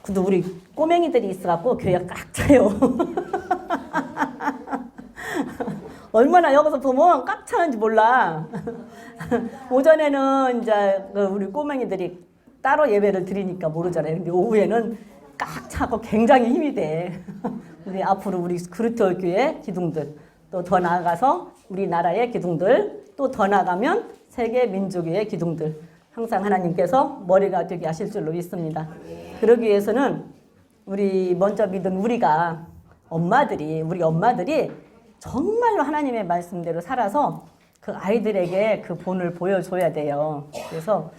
근데 우리 꼬맹이들이 있어갖고 교회가 꽉 차요. 얼마나 여기서 보면 꽉 차는지 몰라. 오전에는 이제 우리 꼬맹이들이 따로 예배를 드리니까 모르잖아요. 근데 오후에는 꽉 차고 굉장히 힘이 돼. 우리 앞으로 우리 그루터 교회 기둥들, 또 더 나아가서 우리나라의 기둥들, 또 더 나가면 세계 민족의 기둥들, 항상 하나님께서 머리가 되게 하실 줄로 믿습니다. 그러기 위해서는 우리 먼저 믿은 우리 엄마들이 정말로 하나님의 말씀대로 살아서 그 아이들에게 그 본을 보여줘야 돼요. 그래서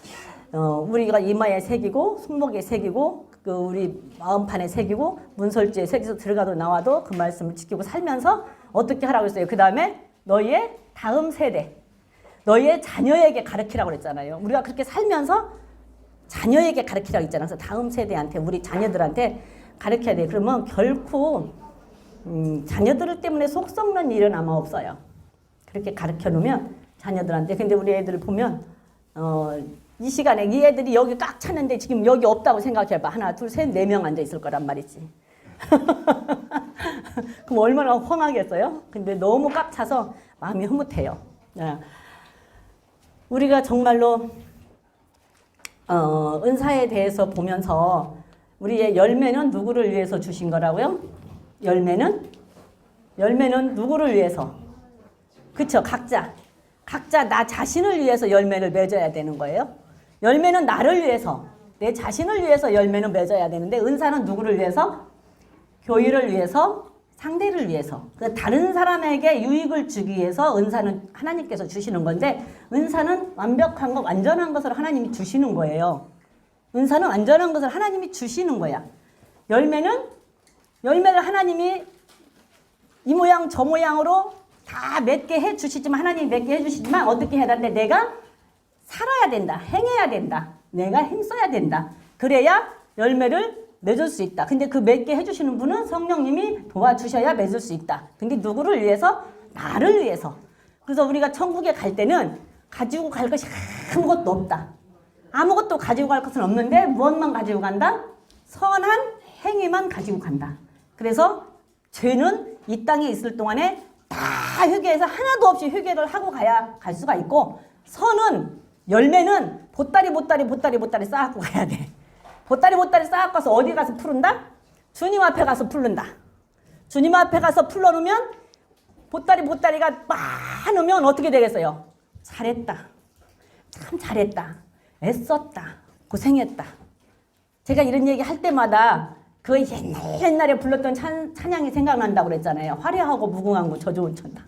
우리가 이마에 새기고 손목에 새기고 그 우리 마음판에 새기고 문설주에 새겨서 들어가도 나와도 그 말씀을 지키고 살면서 어떻게 하라고 했어요? 그 다음에 너희의 다음 세대, 너희의 자녀에게 가르치라고 그랬잖아요. 우리가 그렇게 살면서 자녀에게 가르치라고 했잖아요. 그래서 다음 세대한테, 우리 자녀들한테 가르쳐야 돼요. 그러면 결코 자녀들 때문에 속 썩는 일은 아마 없어요. 그렇게 가르쳐 놓으면 자녀들한테. 근데 우리 애들을 보면 이 시간에 이 애들이 여기 꽉 찼는데 지금 여기 없다고 생각해봐. 하나, 둘, 셋, 4명 앉아 있을 거란 말이지. 그럼 얼마나 황하겠어요? 근데 너무 꽉 차서 마음이 흐뭇해요. 우리가 정말로 은사에 대해서 보면서 우리의 열매는 누구를 위해서 주신 거라고요? 열매는 누구를 위해서? 그쵸? 각자 나 자신을 위해서 열매를 맺어야 되는 거예요. 열매는 나를 위해서, 내 자신을 위해서 열매는 맺어야 되는데, 은사는 누구를 위해서? 교회를 위해서, 상대를 위해서. 다른 사람에게 유익을 주기 위해서 은사는 하나님께서 주시는 건데, 은사는 완벽한 것, 완전한 것을 하나님이 주시는 거예요. 은사는 완전한 것을 하나님이 주시는 거야. 열매를 하나님이 이 모양 저 모양으로 다 맺게 해주시지만, 하나님이 맺게 해주시지만 어떻게 해야 되는데, 내가 살아야 된다. 행해야 된다. 내가 힘써야 된다. 그래야 열매를 맺을 수 있다. 근데 그 맺게 해주시는 분은 성령님이 도와주셔야 맺을 수 있다. 근데 누구를 위해서? 나를 위해서. 그래서 우리가 천국에 갈 때는 가지고 갈 것이 아무것도 없다. 아무것도 가지고 갈 것은 없는데 무엇만 가지고 간다? 선한 행위만 가지고 간다. 그래서 죄는 이 땅에 있을 동안에 다 회개해서 하나도 없이 회개를 하고 가야 갈 수가 있고, 선은 열매는 보따리 쌓아갖고 가야 돼. 보따리 쌓아갖고 가서 어디 가서 풀은다? 주님 앞에 가서 풀른다. 주님 앞에 가서 풀러놓으면 보따리가 많으면 어떻게 되겠어요? 잘했다. 참 잘했다. 애썼다. 고생했다. 제가 이런 얘기 할 때마다 그 옛날에 불렀던 찬양이 생각난다고 그랬잖아요. 화려하고 무궁한 저 좋은 천당.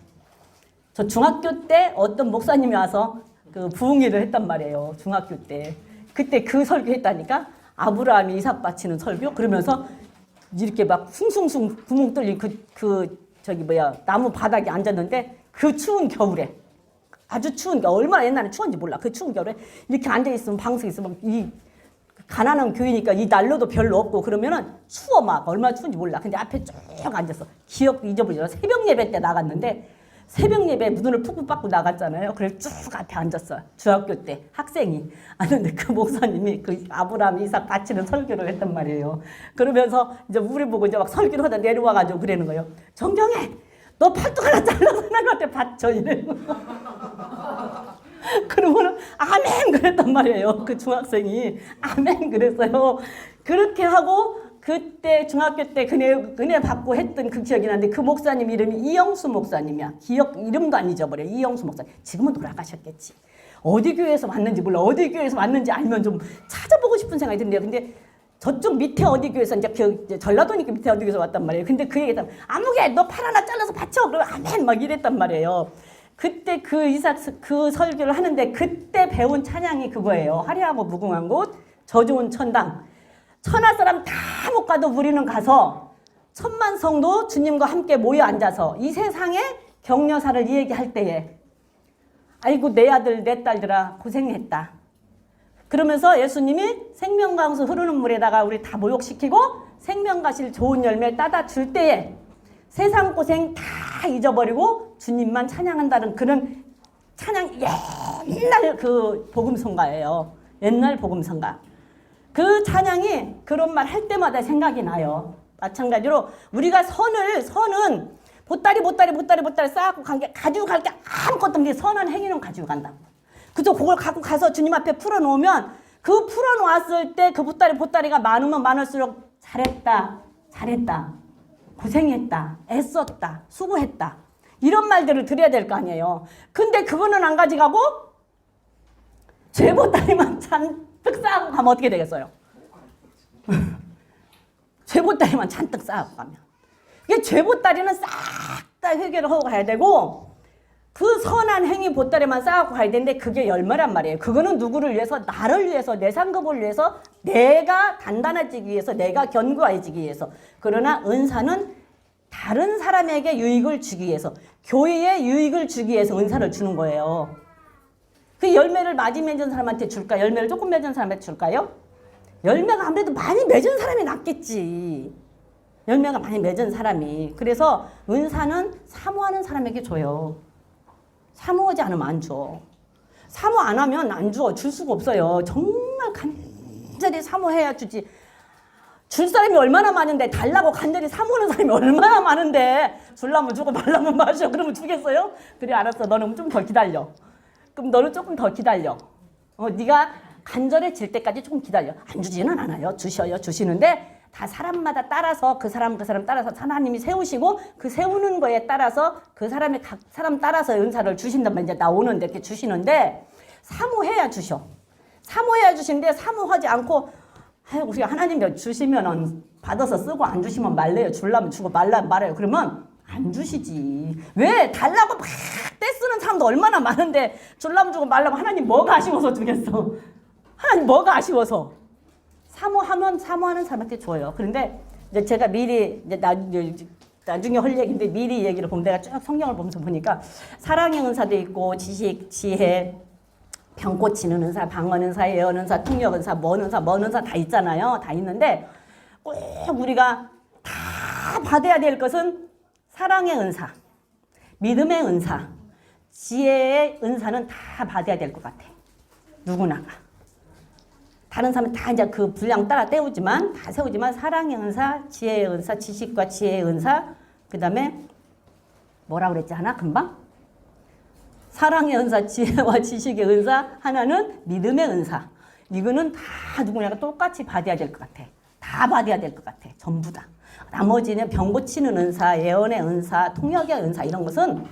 저 중학교 때 어떤 목사님이 와서 그 부흥회를 했단 말이에요. 중학교 때. 그때 그 설교 했다니까. 아브라함이 이삭 바치는 설교. 그러면서 이렇게 막 숭숭숭 구멍 뚫린 나무 바닥에 앉았는데, 그 추운 겨울에, 아주 추운 겨울, 얼마나 옛날에 추운지 몰라. 그 추운 겨울에 이렇게 앉아있으면, 방석에 있으면, 이 가난한 교회니까 이 난로도 별로 없고 그러면은 추워, 막 얼마나 추운지 몰라. 근데 앞에 쭉 앉았어. 기억 잊어버리죠. 새벽 예배 때 나갔는데, 새벽 예배 눈을 푹푹 받고 나갔잖아요. 그래서 쭉 앞에 앉았어. 중학교 때 학생이. 아는데 그 목사님이 그 아브라함 이삭 바치는 설교를 했단 말이에요. 그러면서 이제 우리 보고 이제 막 설교를 하다 내려와가지고 그러는 거예요. 정경애, 너 팔뚝 하나 잘라서 하나님한테 바쳐, 이래는 거. 그러면은 아멘 그랬단 말이에요. 그 중학생이 아멘 그랬어요. 그렇게 하고 그때 중학교 때 은혜 받고 했던 그 기억이 나는데, 그 목사님 이름이 이영수 목사님이야. 이름도 안 잊어버려. 이영수 목사님. 지금은 돌아가셨겠지. 어디 교회에서 왔는지 몰라. 어디 교회에서 왔는지 알면 좀 찾아보고 싶은 생각이 드는데요. 근데 저쪽 밑에 어디 교회에서 이제 전라도니까 밑에 어디 교회에서 왔단 말이에요. 근데 그 얘기했다면, 아무개 너 팔 하나 잘라서 바쳐. 그러면 아멘 막 이랬단 말이에요. 그때 그 설교를 하는데 그때 배운 찬양이 그거예요. 화려하고 무궁한 곳, 저 좋은 천당. 천하 사람 다 못 가도 우리는 가서 천만 성도 주님과 함께 모여 앉아서 이 세상의 격려사를 얘기할 때에, 아이고 내 아들 내 딸들아 고생했다. 그러면서 예수님이 생명강수 흐르는 물에다가 우리 다 모욕시키고 생명가실 좋은 열매 따다 줄 때에 세상 고생 다 잊어버리고 주님만 찬양한다는 그런 찬양, 옛날 그 복음성가예요. 옛날 복음성가. 그 찬양이 그런 말 할 때마다 생각이 나요. 마찬가지로 우리가 선은 보따리 쌓고 가지고 갈 게 아무것도 없는데 선한 행위는 가지고 간다고. 그죠? 그걸 갖고 가서 주님 앞에 풀어놓으면 그 풀어놓았을 때 그 보따리가 많으면 많을수록 잘했다, 고생했다, 애썼다, 수고했다. 이런 말들을 드려야 될 거 아니에요. 근데 그거는 안 가져가고 죄 보따리만 잔뜩 쌓고 가면 어떻게 되겠어요? 죄 보따리만 잔뜩 쌓고 가면. 이게 죄 보따리는 싹 다 해결을 하고 가야 되고 그 선한 행위 보따리만 쌓고 가야 되는데 그게 열매란 말이에요. 그거는 누구를 위해서? 나를 위해서, 내 상급을 위해서, 내가 단단해지기 위해서, 내가 견고해지기 위해서. 그러나 은사는 다른 사람에게 유익을 주기 위해서, 교회에 유익을 주기 위해서 은사를 주는 거예요. 그 열매를 많이 맺은 사람한테 줄까? 열매를 조금 맺은 사람한테 줄까요? 열매가 아무래도 많이 맺은 사람이 낫겠지. 열매가 많이 맺은 사람이. 그래서 은사는 사모하는 사람에게 줘요. 사모하지 않으면 안 줘. 사모 안 하면 안 줘. 줄 수가 없어요. 정말 간절히 사모해야 주지. 줄 사람이 얼마나 많은데, 달라고 간절히 사모하는 사람이 얼마나 많은데, 줄라면 주고 말라면 마셔. 그러면 주겠어요? 그래, 알았어. 너는 좀 더 기다려. 그럼 너는 조금 더 기다려. 네가 간절해질 때까지 조금 기다려. 안 주지는 않아요. 주셔요. 주시는데 다 사람마다 따라서 그 사람 따라서 하나님이 세우시고 그 세우는 거에 따라서 그 사람의 각 사람 따라서 은사를 주신단 말이야. 나오는데 이렇게 주시는데 사모해야 주셔. 사모해야 주시는데 사모하지 않고 우리가 하나님이 주시면은 받아서 쓰고 안 주시면 말래요. 줄라면 주고 말라면 말아요. 그러면 안 주시지. 왜? 달라고 막 떼쓰는 사람도 얼마나 많은데 줄라면 주고 말라면 하나님 뭐가 아쉬워서 주겠어? 하나님 뭐가 아쉬워서? 사모하면 사모하는 사람한테 줘요. 그런데 이제 제가 미리 이제 나중에 할 얘기인데 미리 얘기를 보면 내가 쭉 성경을 보면서 보니까 사랑의 은사도 있고 지식, 지혜, 병 고치는 은사, 방언 은사, 예언 은사, 통역 은사, 뭔 은사 다 있잖아요. 다 있는데 꼭 우리가 다 받아야 될 것은 사랑의 은사, 믿음의 은사, 지혜의 은사는 다 받아야 될 것 같아. 누구나가. 다른 사람은 다 이제 그 분량 따라 세우지만 사랑의 은사, 지혜의 은사, 지식과 지혜의 은사, 그 다음에 뭐라 그랬지 하나 금방? 사랑의 은사, 지혜와 지식의 은사, 하나는 믿음의 은사. 이거는 다 누구냐가 똑같이 받아야 될 것 같아. 다 받아야 될 것 같아. 전부 다. 나머지는 병 고치는 은사, 예언의 은사, 통역의 은사 이런 것은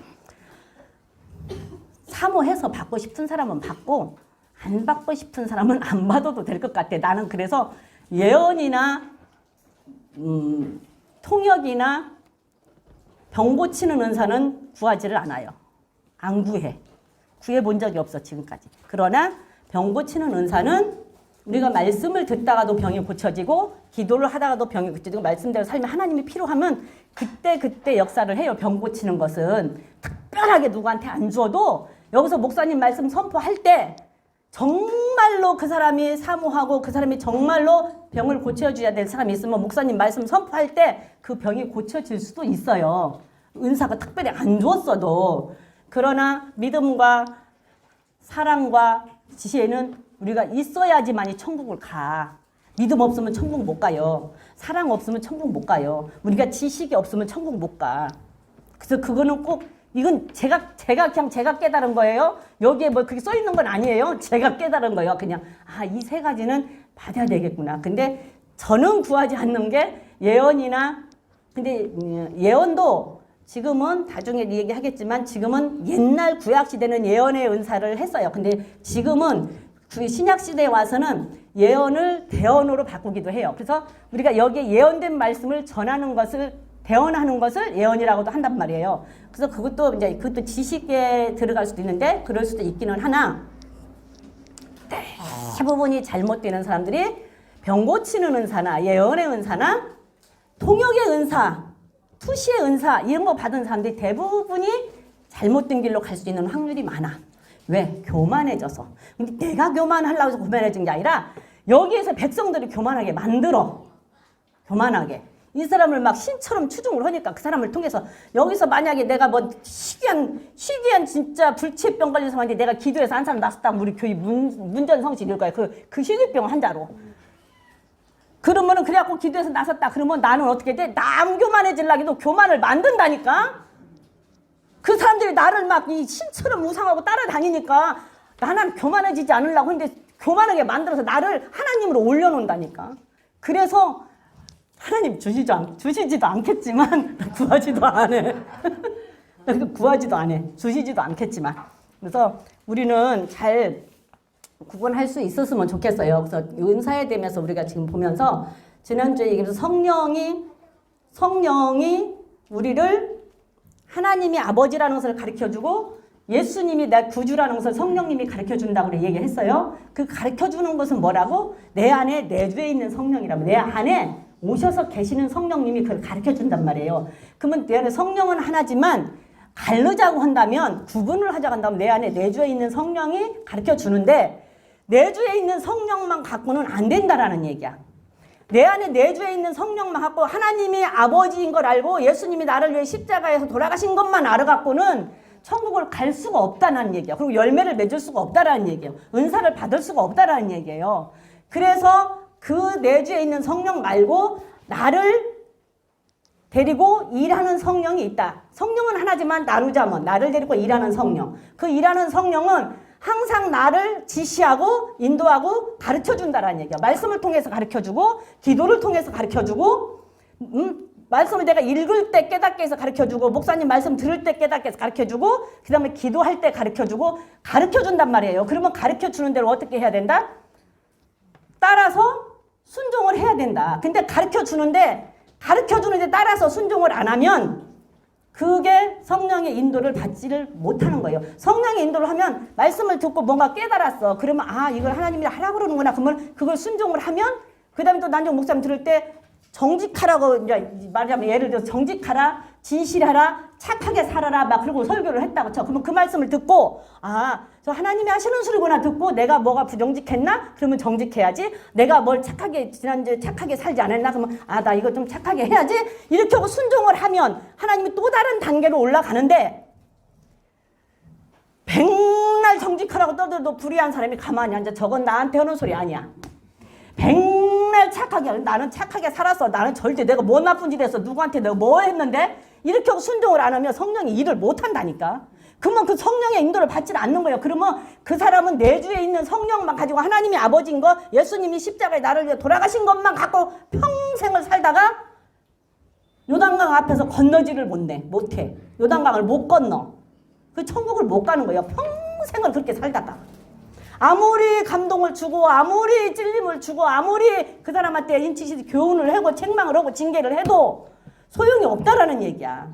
사모해서 받고 싶은 사람은 받고 안 받고 싶은 사람은 안 받아도 될 것 같아. 나는 그래서 예언이나 통역이나 병 고치는 은사는 구하지를 않아요. 안 구해. 구해본 적이 없어 지금까지. 그러나 병 고치는 은사는 우리가 말씀을 듣다가도 병이 고쳐지고 기도를 하다가도 병이 고쳐지고 말씀대로 살면 하나님이 필요하면 그때 역사를 해요. 병 고치는 것은 특별하게 누구한테 안 주어도 여기서 목사님 말씀 선포할 때 정말로 그 사람이 사모하고 그 사람이 정말로 병을 고쳐줘야 될 사람이 있으면 목사님 말씀 선포할 때 그 병이 고쳐질 수도 있어요. 은사가 특별히 안 주었어도. 그러나 믿음과 사랑과 지혜는 우리가 있어야지만이 천국을 가. 믿음 없으면 천국 못 가요. 사랑 없으면 천국 못 가요. 우리가 지식이 없으면 천국 못 가. 그래서 그거는 꼭 이건 제가 깨달은 거예요. 여기에 뭐 그게 써 있는 건 아니에요. 제가 깨달은 거예요. 그냥 이 세 가지는 받아야 되겠구나. 근데 저는 구하지 않는 게 예언이나 근데 예언도 지금은 나중에 얘기하겠지만 지금은 옛날 구약 시대는 예언의 은사를 했어요. 근데 지금은 신약 시대에 와서는 예언을 대언으로 바꾸기도 해요. 그래서 우리가 여기에 예언된 말씀을 전하는 것을 대언하는 것을 예언이라고도 한단 말이에요. 그래서 그것도 지식에 들어갈 수도 있는데 그럴 수도 있기는 하나 대부분이 잘못되는 사람들이 병 고치는 은사나 예언의 은사나 통역의 은사, 투시의 은사 이런 거 받은 사람들이 대부분이 잘못된 길로 갈 수 있는 확률이 많아. 왜? 교만해져서. 근데 내가 교만하려고 해서 교만해진 게 아니라 여기에서 백성들이 교만하게 만들어. 교만하게. 이 사람을 막 신처럼 추종을 하니까 그 사람을 통해서 여기서 만약에 내가 뭐 희귀한 진짜 불치병 걸린 사람한테 내가 기도해서 한 사람 났었다 우리 교회 문전성시 이럴 거야. 그 희귀병 환자로. 그러면은 그래갖고 기도해서 나섰다. 그러면 나는 어떻게 돼? 남교만해지려기도 교만을 만든다니까. 그 사람들이 나를 막 이 신처럼 우상하고 따라다니니까 나는 교만해지지 않으려고 하는데 교만하게 만들어서 나를 하나님으로 올려놓는다니까. 그래서 하나님 주시지도 않겠지만 구하지도 안 해. 구하지도 안 해. 주시지도 않겠지만. 그래서 우리는 잘 구분할 수 있었으면 좋겠어요. 그래서 은사에 대면서 우리가 지금 보면서 지난주에 얘기해서 성령이 우리를 하나님이 아버지라는 것을 가르쳐주고 예수님이 내 구주라는 것을 성령님이 가르쳐준다고 얘기했어요. 그 가르쳐주는 것은 뭐라고? 내 안에 내주에 있는 성령이라고. 내 안에 오셔서 계시는 성령님이 그걸 가르쳐준단 말이에요. 그러면 내 안에 성령은 하나지만 가르자고 한다면, 구분을 하자고 한다면 내 안에 내주에 있는 성령이 가르쳐주는데 내주에 있는 성령만 갖고는 안 된다라는 얘기야. 내 안에 내주에 있는 성령만 갖고 하나님이 아버지인 걸 알고 예수님이 나를 위해 십자가에서 돌아가신 것만 알아갖고는 천국을 갈 수가 없다는 얘기야. 그리고 열매를 맺을 수가 없다라는 얘기예요. 은사를 받을 수가 없다라는 얘기예요. 그래서 그 내주에 있는 성령 말고 나를 데리고 일하는 성령이 있다. 성령은 하나지만 나누자면 나를 데리고 일하는 성령. 그 일하는 성령은 항상 나를 지시하고 인도하고 가르쳐준다라는 얘기야. 말씀을 통해서 가르쳐주고 기도를 통해서 가르쳐주고 말씀을 내가 읽을 때 깨닫게 해서 가르쳐주고 목사님 말씀 들을 때 깨닫게 해서 가르쳐주고 그 다음에 기도할 때 가르쳐주고 가르쳐준단 말이에요. 그러면 가르쳐주는 대로 어떻게 해야 된다? 따라서 순종을 해야 된다. 근데 가르쳐주는데 따라서 순종을 안 하면 그게 성령의 인도를 받지를 못하는 거예요. 성령의 인도를 하면 말씀을 듣고 뭔가 깨달았어. 그러면 이걸 하나님이 하라고 그러는구나. 그러면 그걸 순종을 하면 그 다음에 또 난정 목사님 들을 때 정직하라고 이제 말하자면 예를 들어서 정직하라, 진실하라, 착하게 살아라 막 그리고 설교를 했다고 쳐. 그러면 그 말씀을 듣고 저 하나님이 하시는 소리구나 듣고 내가 뭐가 부정직했나? 그러면 정직해야지. 내가 뭘 지난주에 착하게 살지 않았나? 그러면 나 이거 좀 착하게 해야지. 이렇게 하고 순종을 하면 하나님이 또 다른 단계로 올라가는데 백날 정직하라고 떠들어도 불의한 사람이 가만히 앉아. 저건 나한테 하는 소리 아니야. 백날 착하게, 나는 착하게 살았어. 나는 절대 내가 뭐 나쁜 짓 했어. 누구한테 내가 뭐 했는데? 이렇게 하고 순종을 안 하면 성령이 일을 못 한다니까. 그러면 그 성령의 인도를 받지 않는 거예요. 그러면 그 사람은 내주에 있는 성령만 가지고 하나님이 아버지인 거, 예수님이 십자가에 나를 위해 돌아가신 것만 갖고 평생을 살다가 요단강 앞에서 건너지를 못해. 요단강을 못 건너. 그 천국을 못 가는 거예요. 평생을 그렇게 살다가. 아무리 감동을 주고 아무리 찔림을 주고 아무리 그 사람한테 인치시 교훈을 하고 책망을 하고 징계를 해도 소용이 없다라는 얘기야.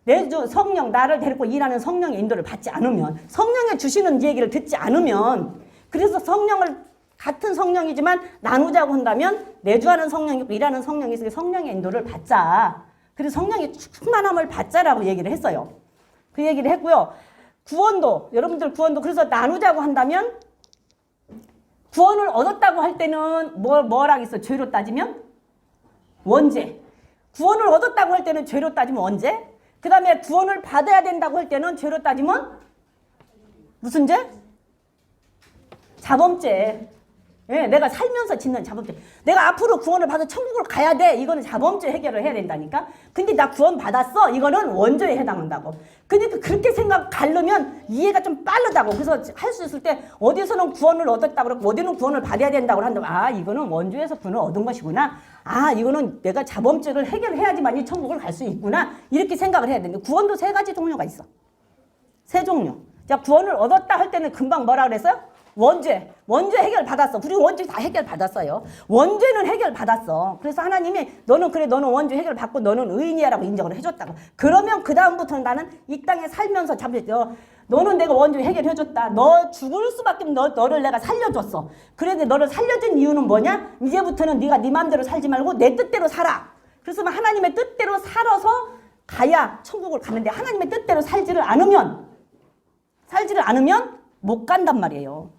내주 성령 나를 데리고 일하는 성령의 인도를 받지 않으면 성령이 주시는 얘기를 듣지 않으면 그래서 성령을 같은 성령이지만 나누자고 한다면 내주하는 성령이 있고 일하는 성령이 있으니 성령의 인도를 받자. 그래서 성령의 충만함을 받자라고 얘기를 했어요. 그 얘기를 했고요. 구원도 여러분들 구원도 그래서 나누자고 한다면 구원을 얻었다고 할 때는 뭐라고 있어? 죄로 따지면 원죄. 구원을 얻었다고 할 때는 죄로 따지면 원죄. 그 다음에 구원을 받아야 된다고 할 때는 죄로 따지면 무슨 죄? 자범죄. 예, 내가 살면서 짓는 자범죄. 내가 앞으로 구원을 받아 천국을 가야 돼. 이거는 자범죄 해결을 해야 된다니까. 근데 나 구원 받았어. 이거는 원죄에 해당한다고. 근데 그렇게 생각 가르면 이해가 좀 빠르다고. 그래서 할 수 있을 때 어디서는 구원을 얻었다고 그러고 어디는 구원을 받아야 된다고 한다고. 이거는 원죄에서 구원을 얻은 것이구나. 이거는 내가 자범죄를 해결해야지만이 천국을 갈 수 있구나. 이렇게 생각을 해야 되는데 구원도 세 가지 종류가 있어. 세 종류. 자, 구원을 얻었다 할 때는 금방 뭐라 그랬어요? 원죄 해결 받았어. 우리 원죄 다 해결 받았어요. 원죄는 해결 받았어. 그래서 하나님이 너는 원죄 해결 받고 너는 의인이야라고 인정을 해줬다고. 그러면 그 다음부터는 나는 이 땅에 살면서 잡혔죠. 너는 내가 원죄 해결해줬다. 너 죽을 수밖에 너를 내가 살려줬어. 그런데 너를 살려준 이유는 뭐냐? 이제부터는 네가 네 마음대로 살지 말고 내 뜻대로 살아. 그래서 하나님의 뜻대로 살아서 가야 천국을 가는데 하나님의 뜻대로 살지를 않으면 못 간단 말이에요.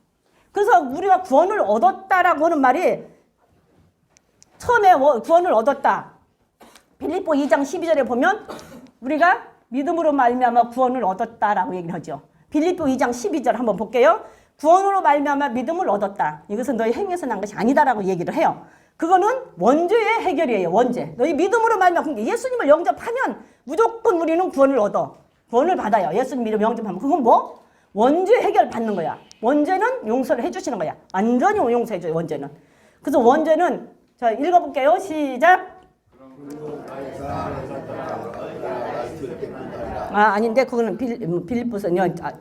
그래서 우리가 구원을 얻었다라고 하는 말이 처음에 구원을 얻었다. 빌립보 2장 12절에 보면 우리가 믿음으로 말미암아 구원을 얻었다라고 얘기를 하죠. 빌립보 2장 12절 한번 볼게요. 구원으로 말미암아 믿음을 얻었다. 이것은 너희 행위에서 난 것이 아니다라고 얘기를 해요. 그거는 원죄의 해결이에요. 원죄. 너희 믿음으로 말미암아 예수님을 영접하면 무조건 우리는 구원을 얻어. 구원을 받아요. 예수님 믿음 영접하면. 그건 뭐? 원죄 해결 받는 거야. 원죄는 용서를 해주시는 거야. 완전히 용서해줘요. 원죄는. 그래서 원죄는 자 읽어볼게요. 시작. 아닌데 그거는 빌립보서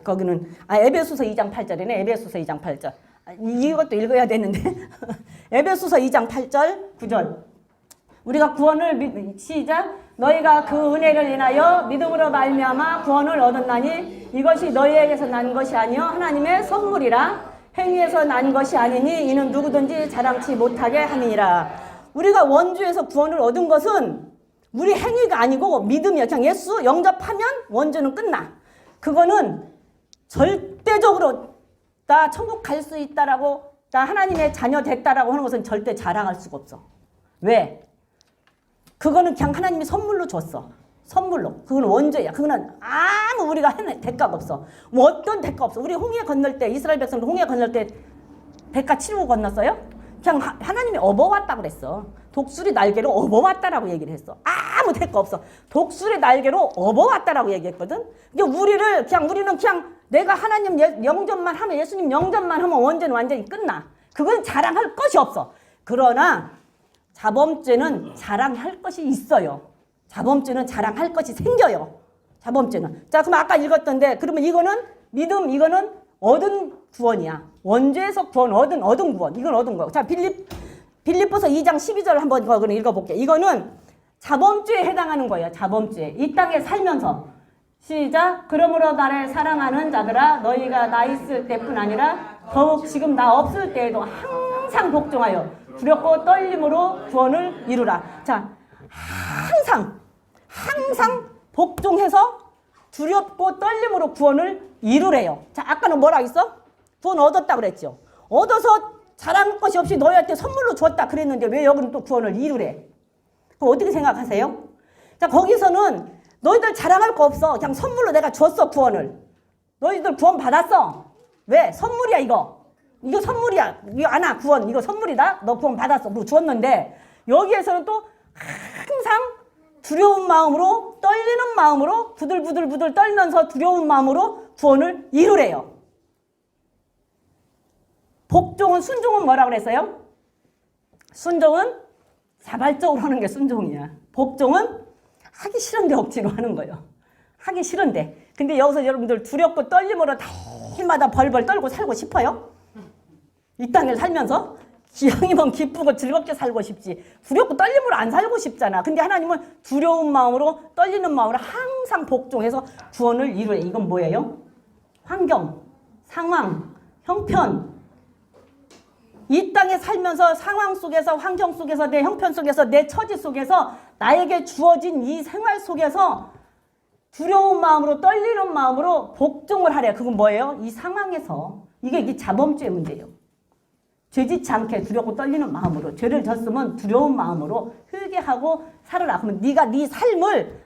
거기는 에베소서 2장 8절이네. 에베소서 2장 8절. 이것도 읽어야 되는데 에베소서 2장 8절 9절 우리가 구원을 시작 너희가 그 은혜를 인하여 믿음으로 말미암아 구원을 얻었나니 이것이 너희에게서 난 것이 아니요 하나님의 선물이라 행위에서 난 것이 아니니 이는 누구든지 자랑치 못하게 함이니라. 우리가 원죄에서 구원을 얻은 것은 우리 행위가 아니고 믿음이야. 그냥 예수 영접하면 원죄는 끝나. 그거는 절대적으로 나 천국 갈 수 있다라고 나 하나님의 자녀 됐다라고 하는 것은 절대 자랑할 수가 없어. 왜? 그거는 그냥 하나님이 선물로 줬어. 선물로. 그건 원죄야. 그거는 아무 우리가 대가가 없어. 뭐 어떤 대가 없어. 우리 홍해 건널 때 이스라엘 백성들 홍해 건널 때 대가 치르고 건넜어요? 그냥 하나님이 업어왔다 그랬어. 독수리 날개로 업어왔다라고 얘기를 했어. 아무 대가 없어. 독수리 날개로 업어왔다라고 얘기했거든. 그러니까 우리는 그냥 내가 하나님 영접만 하면 예수님 영접만 하면 원죄는 완전히 끝나. 그건 자랑할 것이 없어. 그러나 자범죄는 자랑할 것이 있어요. 자범죄는 자랑할 것이 생겨요. 자범죄는. 자, 그럼 아까 읽었던데 그러면 이거는 믿음, 이거는 얻은 구원이야. 원죄에서 구원, 얻은 구원. 이건 얻은 거고. 자, 빌립보서 2장 12절 한번 읽어볼게요. 이거는 자범죄에 해당하는 거예요. 자범죄. 이 땅에 살면서. 시작. 그러므로 나를 사랑하는 자들아 너희가 나 있을 때뿐 아니라 더욱 지금 나 없을 때에도 항상 복종하여 두렵고 떨림으로 구원을 이루라. 자, 항상 복종해서 두렵고 떨림으로 구원을 이루래요. 자, 아까는 뭐라 했어? 구원 얻었다 그랬죠. 얻어서 자랑할 것이 없이 너희한테 선물로 줬다 그랬는데 왜 여기는 또 구원을 이루래? 그럼 어떻게 생각하세요? 자, 거기서는 너희들 자랑할 거 없어. 그냥 선물로 내가 줬어, 구원을. 너희들 구원 받았어. 왜? 선물이야, 이거. 이거 선물이야. 이거 안아, 구원. 이거 선물이다. 너 구원 받았어. 뭐 줬는데 여기에서는 또 항상 두려운 마음으로 떨리는 마음으로 부들부들 떨면서 두려운 마음으로 구원을 이루래요. 복종은 순종은 뭐라 그랬어요? 순종은 자발적으로 하는 게 순종이야. 복종은 하기 싫은데 억지로 하는 거예요. 하기 싫은데. 근데 여기서 여러분들 두렵고 떨림으로 날마다 벌벌 떨고 살고 싶어요? 이 땅을 살면서? 기왕이면 기쁘고 즐겁게 살고 싶지. 두렵고 떨림으로 안 살고 싶잖아. 근데 하나님은 두려운 마음으로 떨리는 마음으로 항상 복종해서 구원을 이루래. 이건 뭐예요? 환경, 상황, 형편. 이 땅에 살면서 상황 속에서 환경 속에서 내 형편 속에서 내 처지 속에서 나에게 주어진 이 생활 속에서 두려운 마음으로 떨리는 마음으로 복종을 하래. 그건 뭐예요? 이 상황에서. 이게 자범죄의 문제예요. 죄짓지 않게 두렵고 떨리는 마음으로 죄를 졌으면 두려운 마음으로 회개하고 살아라. 그러면 네가 네 삶을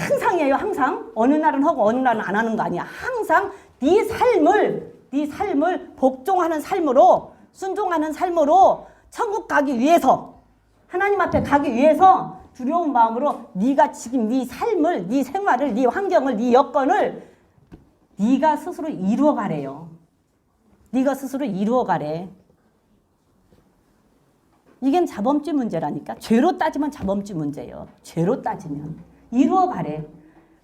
항상이에요. 항상 어느 날은 하고 어느 날은 안 하는 거 아니야. 항상 네 삶을 복종하는 삶으로 순종하는 삶으로 천국 가기 위해서 하나님 앞에 가기 위해서 두려운 마음으로 네가 지금 네 삶을 네 생활을 네 환경을 네 여건을 네가 스스로 이루어가래요. 네가 스스로 이루어가래. 이게 자범죄 문제라니까. 죄로 따지면 자범죄 문제예요. 죄로 따지면. 이루어가래.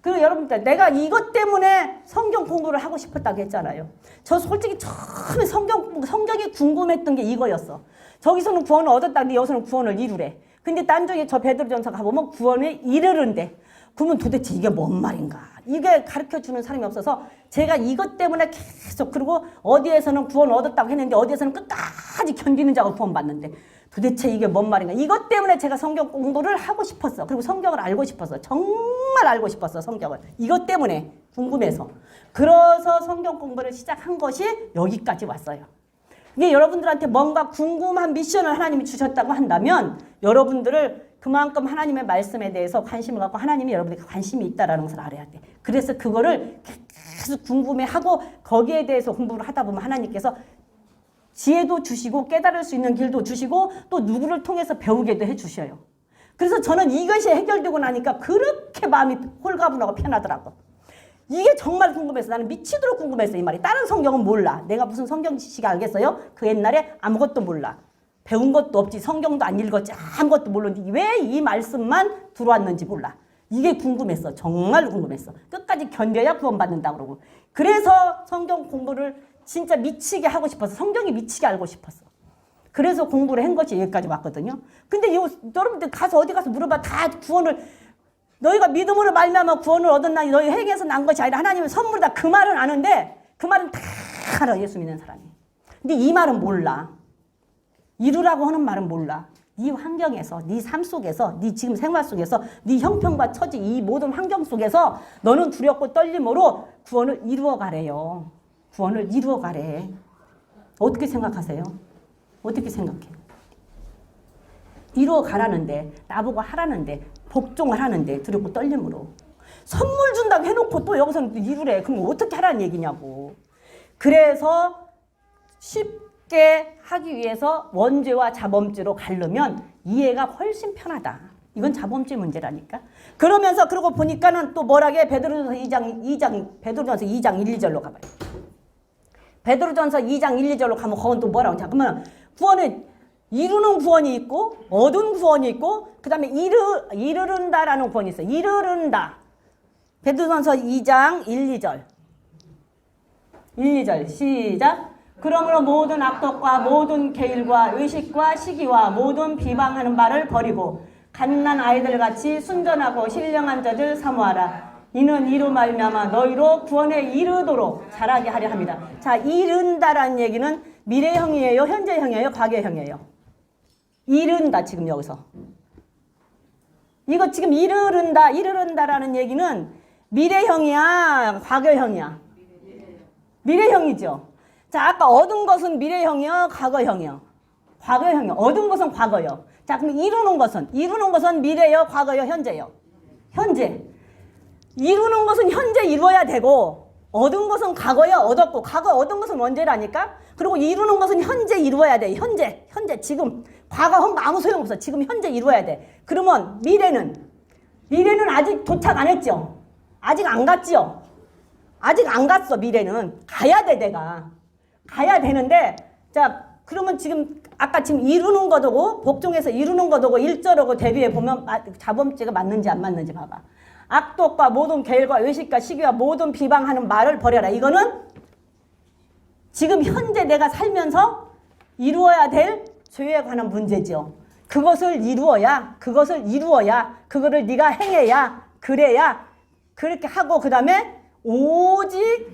그리고 여러분들 내가 이것 때문에 성경 공부를 하고 싶었다고 했잖아요. 저 솔직히 처음에 성경이 궁금했던 게 이거였어. 저기서는 구원을 얻었다 근데 여기서는 구원을 이루래. 근데 딴 쪽에 저 베드로전서 가보면 구원을 이르는데 그러면 도대체 이게 뭔 말인가. 이게 가르쳐주는 사람이 없어서 제가 이것 때문에 계속 그리고 어디에서는 구원 얻었다고 했는데 어디에서는 끝까지 견디는 자가 구원 받는데 도대체 이게 뭔 말인가. 이것 때문에 제가 성경 공부를 하고 싶었어. 그리고 성경을 알고 싶었어. 정말 알고 싶었어. 성경을. 이것 때문에 궁금해서. 그래서 성경 공부를 시작한 것이 여기까지 왔어요. 이게 여러분들한테 뭔가 궁금한 미션을 하나님이 주셨다고 한다면 여러분들을 그만큼 하나님의 말씀에 대해서 관심을 갖고 하나님이 여러분에게 관심이 있다라는 것을 알아야 돼. 그래서 그거를 계속 궁금해하고 거기에 대해서 공부를 하다 보면 하나님께서 지혜도 주시고 깨달을 수 있는 길도 주시고 또 누구를 통해서 배우게도 해주셔요. 그래서 저는 이것이 해결되고 나니까 그렇게 마음이 홀가분하고 편하더라고. 이게 정말 궁금해서 나는 미치도록 궁금했어 이 말이. 다른 성경은 몰라. 내가 무슨 성경 지식 알겠어요? 그 옛날에 아무것도 몰라. 배운 것도 없지. 성경도 안 읽었지. 아무것도 모르는데 왜 이 말씀만 들어왔는지 몰라. 이게 궁금했어. 정말 궁금했어. 끝까지 견뎌야 구원받는다 그러고. 그래서 성경 공부를 진짜 미치게 하고 싶어서 성경이 미치게 알고 싶었어. 그래서 공부를 한 것이 여기까지 왔거든요. 근데 여러분들 가서 어디 가서 물어봐. 다 구원을 너희가 믿음으로 말미암아 구원을 얻었나니 너희 행에서 난 것이 아니라 하나님의 선물이다. 그 말은 아는데 그 말은 다 알아. 예수 믿는 사람이. 근데 이 말은 몰라. 이루라고 하는 말은 몰라. 네 환경에서, 네 삶 속에서, 네 지금 생활 속에서, 네 형편과 처지 이 모든 환경 속에서 너는 두렵고 떨림으로 구원을 이루어가래요. 구원을 이루어가래. 어떻게 생각하세요? 어떻게 생각해요? 이루어가라는데 나보고 하라는데 복종을 하는데 두렵고 떨림으로 선물 준다고 해놓고 또 여기서는 이루래. 그럼 어떻게 하라는 얘기냐고. 그래서 쉽게 하기 위해서 원죄와 자범죄로 가르면 이해가 훨씬 편하다. 이건 자범죄 문제라니까. 그러면서 그러고 보니까는 또 뭐라게 베드로전서 2장 1, 2절로 가봐요. 베드로전서 2장 1, 2절로 가면 거긴 또 뭐라고. 자, 그러면 구원은 이루는 구원이 있고 얻은 구원이 있고 그 다음에 이르른다라는 구원이 있어요. 이르른다. 베드로전서 2장 1, 2절. 1, 2절 시작. 그러므로 모든 악독과 모든 계율과 의식과 시기와 모든 비방하는 말을 버리고 갓난 아이들같이 순전하고 신령한 자들 사모하라. 이는 이로 말미암아 너희로 구원에 이르도록 자라게 하려 합니다. 자, 이른다라는 얘기는 미래형이에요? 현재형이에요? 과거형이에요? 이른다. 지금 여기서 이거 지금 이르른다라는 얘기는 미래형이야? 과거형이야? 미래형이죠. 자, 아까 얻은 것은 미래형이요? 과거형이요? 과거형이요. 얻은 것은 과거요. 자, 그럼 이루는 것은 미래요? 과거요? 현재요? 현재. 이루는 것은 현재 이루어야 되고 얻은 것은 과거요? 얻었고 과거 얻은 것은 언제라니까? 그리고 이루는 것은 현재 이루어야 돼. 현재 지금. 과거 하면 아무 소용없어. 지금 현재 이루어야 돼. 그러면 미래는 아직 도착 안 했죠? 아직 안 갔죠? 아직 안 갔어. 미래는 가야 돼. 내가 가야 되는데, 자, 그러면 지금 아까 지금 이루는 거도고 복종해서 이루는 거도고 1절하고 대비해 보면 자범죄가 맞는지 안 맞는지 봐봐. 악독과 모든 계율과 의식과 시기와 모든 비방하는 말을 버려라. 이거는 지금 현재 내가 살면서 이루어야 될 죄에 관한 문제죠. 그것을 이루어야 그거를 네가 행해야 그래야 그렇게 하고 그 다음에 오직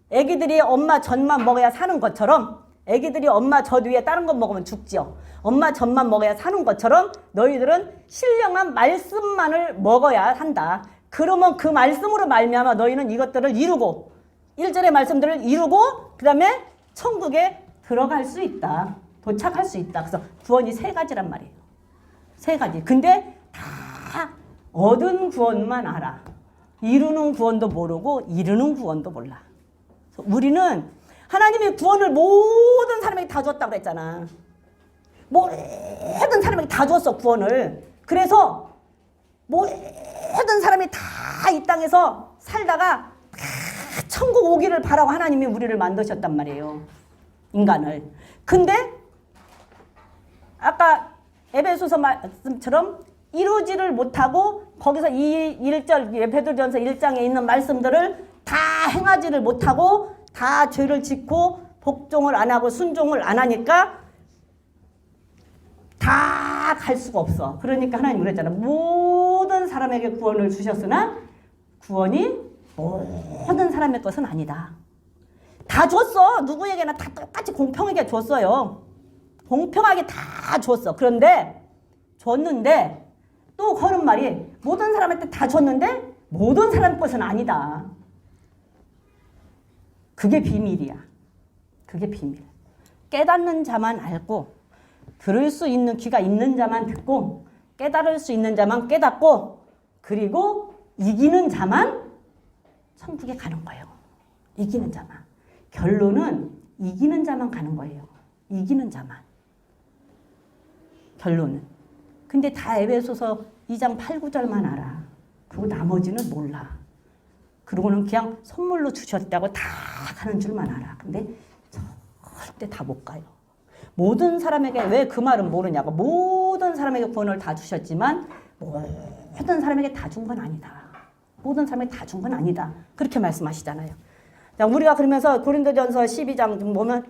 애기들이 엄마 젖만 먹어야 사는 것처럼 애기들이 엄마 젖 위에 다른 거 먹으면 죽죠. 엄마 젖만 먹어야 사는 것처럼 너희들은 신령한 말씀만을 먹어야 한다. 그러면 그 말씀으로 말미암아 너희는 이것들을 이루고 1절의 말씀들을 이루고 그 다음에 천국에 들어갈 수 있다. 도착할 수 있다. 그래서 구원이 3가지란 말이에요. 3가지. 근데 다 얻은 구원만 알아. 이루는 구원도 모르고 이루는 구원도 몰라. 우리는 하나님의 구원을 모든 사람에게 다 줬다고 그랬잖아. 모든 사람에게 다 줬어, 구원을. 그래서 모든 사람이 다 이 땅에서 살다가 다 천국 오기를 바라고 하나님이 우리를 만드셨단 말이에요. 인간을. 근데 아까 에베소서 말씀처럼 이루지를 못하고 거기서 이 1절 베드로전서 1장에 있는 말씀들을 다 행하지를 못하고 다 죄를 짓고 복종을 안 하고 순종을 안 하니까 다 갈 수가 없어. 그러니까 하나님 그랬잖아. 모든 사람에게 구원을 주셨으나 구원이 모든 사람의 것은 아니다. 다 줬어. 누구에게나 다 똑같이 공평하게 줬어요. 공평하게 다 줬어. 그런데 줬는데 또 하는 말이 모든 사람한테 다 줬는데 모든 사람 것은 아니다. 그게 비밀이야. 그게 비밀. 깨닫는 자만 알고 들을 수 있는 귀가 있는 자만 듣고 깨달을 수 있는 자만 깨닫고 그리고 이기는 자만 천국에 가는 거예요. 이기는 자만. 결론은 이기는 자만 가는 거예요. 이기는 자만. 결론은. 근데 다 에베소서 2장 8, 9절만 알아. 그리고 나머지는 몰라. 그러고는 그냥 선물로 주셨다고 다 가는 줄만 알아. 근데 절대 다 못 가요. 모든 사람에게, 왜 그 말은 모르냐고. 모든 사람에게 구원을 다 주셨지만 모든 사람에게 다 준 건 아니다. 모든 사람에게 다 준 건 아니다. 그렇게 말씀하시잖아요. 자, 우리가 그러면서 고린도전서 12장 좀 보면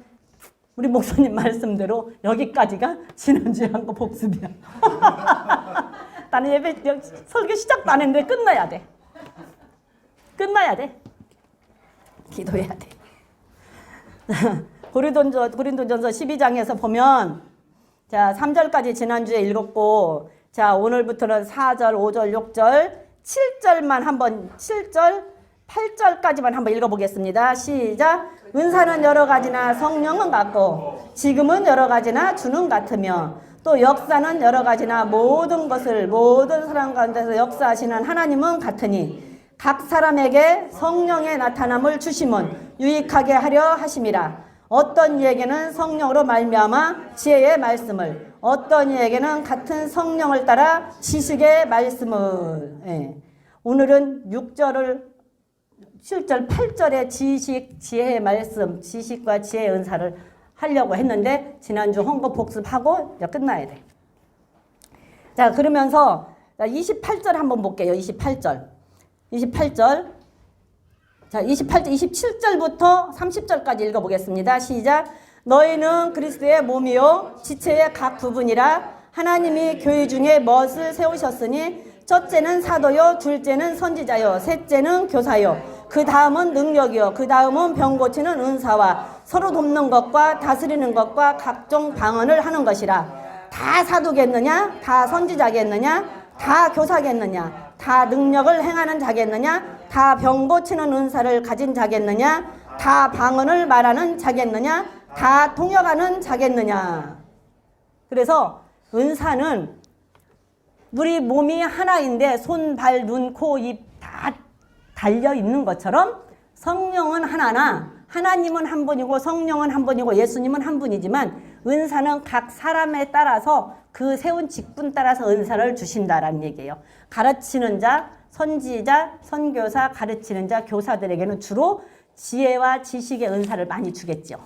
우리 목사님 말씀대로 여기까지가 지난주에 한 거 복습이야. 나는 예배 설교 시작도 안 했는데 끝나야 돼. 끝나야 돼. 기도해야 돼. 고린도전서 12장에서 보면 자 3절까지 지난주에 읽었고 자 오늘부터는 4절, 5절, 6절, 7절만 한번 7절, 8절까지만 한번 읽어보겠습니다. 시작. 은사는 여러 가지나 성령은 같고 지금은 여러 가지나 주는 같으며 또 역사는 여러 가지나 모든 것을 모든 사람 가운데서 역사하시는 하나님은 같으니 각 사람에게 성령의 나타남을 주심은 유익하게 하려 하심이라. 어떤 이에게는 성령으로 말미암아 지혜의 말씀을 어떤 이에게는 같은 성령을 따라 지식의 말씀을 오늘은 6절을 7절 8절의 지식 지혜의 말씀 지식과 지혜의 은사를 하려고 했는데 지난주 헌거 복습하고 이제 끝나야 돼. 자 그러면서 28절 한번 볼게요. 28절 자 28절 27절부터 30절까지 읽어보겠습니다. 시작. 너희는 그리스도의 몸이요 지체의 각 부분이라 하나님이 교회 중에 멋을 세우셨으니 첫째는 사도요 둘째는 선지자요 셋째는 교사요 그 다음은 능력이요 그 다음은 병 고치는 은사와 서로 돕는 것과 다스리는 것과 각종 방언을 하는 것이라. 다 사도겠느냐 다 선지자겠느냐 다 교사겠느냐 다 능력을 행하는 자겠느냐 다 병 고치는 은사를 가진 자겠느냐 다 방언을 말하는 자겠느냐 다 통역하는 자겠느냐. 그래서 은사는 우리 몸이 하나인데 손, 발, 눈, 코, 입 다 달려있는 것처럼 성령은 하나나 하나님은 한 분이고 성령은 한 분이고 예수님은 한 분이지만 은사는 각 사람에 따라서 그 세운 직분 따라서 은사를 주신다라는 얘기예요. 가르치는 자, 선지자, 선교사, 가르치는 자, 교사들에게는 주로 지혜와 지식의 은사를 많이 주겠죠.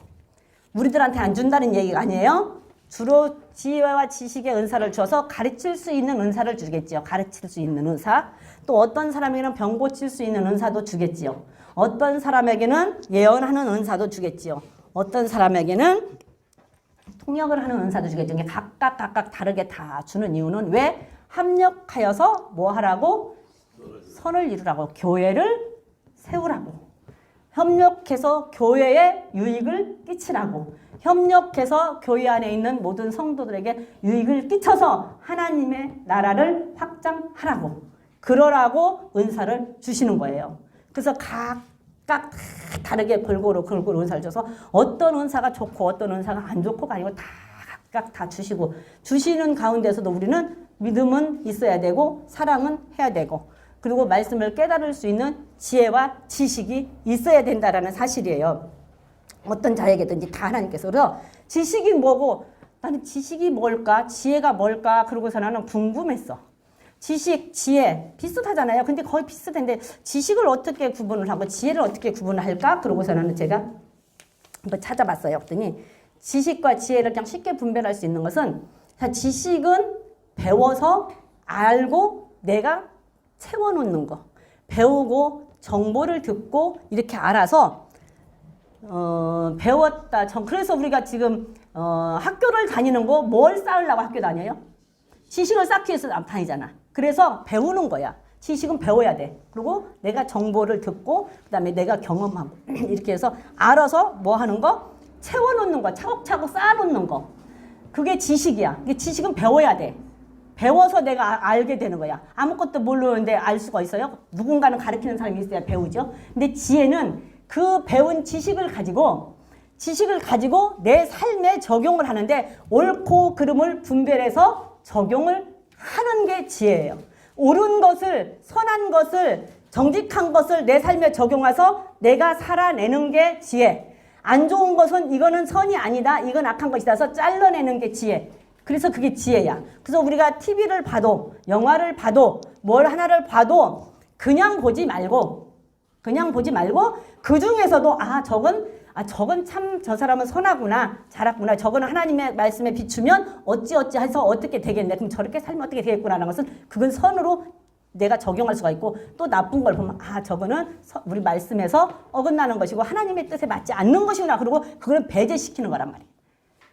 우리들한테 안 준다는 얘기가 아니에요. 주로 지혜와 지식의 은사를 줘서 가르칠 수 있는 은사를 주겠지요. 가르칠 수 있는 은사. 또 어떤 사람에게는 병 고칠 수 있는 은사도 주겠지요. 어떤 사람에게는 예언하는 은사도 주겠지요. 어떤 사람에게는 통역을 하는 은사도 주겠죠. 각각 다르게 다 주는 이유는 왜? 합력하여서 뭐 하라고? 선을 이루라고. 교회를 세우라고. 협력해서 교회에 유익을 끼치라고. 협력해서 교회 안에 있는 모든 성도들에게 유익을 끼쳐서 하나님의 나라를 확장하라고. 그러라고 은사를 주시는 거예요. 그래서 각각 다르게 골고루 은사를 줘서 어떤 은사가 좋고 어떤 은사가 안 좋고가 아니고 다 각각 다 주시고 주시는 가운데서도 우리는 믿음은 있어야 되고 사랑은 해야 되고 그리고 말씀을 깨달을 수 있는 지혜와 지식이 있어야 된다라는 사실이에요. 어떤 자에게든지 다 하나님께서. 그래서 지식이 뭐고 나는 지식이 뭘까? 지혜가 뭘까? 그러고서 나는 궁금했어. 지식, 지혜 비슷하잖아요. 근데 거의 비슷한데 지식을 어떻게 구분을 하고 지혜를 어떻게 구분을 할까? 그러고서 나는 제가 한번 찾아봤어요. 그랬더니 지식과 지혜를 그냥 쉽게 분별할 수 있는 것은 지식은 배워서 알고 내가 채워놓는 거. 배우고 정보를 듣고 이렇게 알아서 배웠다. 그래서 우리가 지금 학교를 다니는 거 뭘 쌓으려고 학교 다녀요? 지식을 쌓기 위해서 다니잖아. 그래서 배우는 거야. 지식은 배워야 돼. 그리고 내가 정보를 듣고 그다음에 내가 경험하고 이렇게 해서 알아서 뭐 하는 거? 채워놓는 거. 차곡차곡 쌓아놓는 거. 그게 지식이야. 이게 지식은 배워야 돼. 배워서 내가 알게 되는 거야. 아무것도 모르는데 알 수가 있어요? 누군가는 가르치는 사람이 있어야 배우죠. 근데 지혜는 그 배운 지식을 가지고 내 삶에 적용을 하는데 옳고 그름을 분별해서 적용을 하는 게 지혜예요. 옳은 것을, 선한 것을, 정직한 것을 내 삶에 적용해서 내가 살아내는 게 지혜. 안 좋은 것은 이거는 선이 아니다. 이건 악한 것이다. 해서 잘라내는 게 지혜. 그래서 그게 지혜야. 그래서 우리가 TV를 봐도 영화를 봐도 뭘 하나를 봐도 그냥 보지 말고 그 중에서도 저건 참 저 사람은 선하구나. 잘했구나. 저거는 하나님의 말씀에 비추면 어찌어찌 해서 어떻게 되겠네. 그럼 저렇게 살면 어떻게 되겠구나라는 것은 그건 선으로 내가 적용할 수가 있고 또 나쁜 걸 보면 저거는 우리 말씀에서 어긋나는 것이고 하나님의 뜻에 맞지 않는 것이구나. 그리고 그걸 배제시키는 거란 말이에요.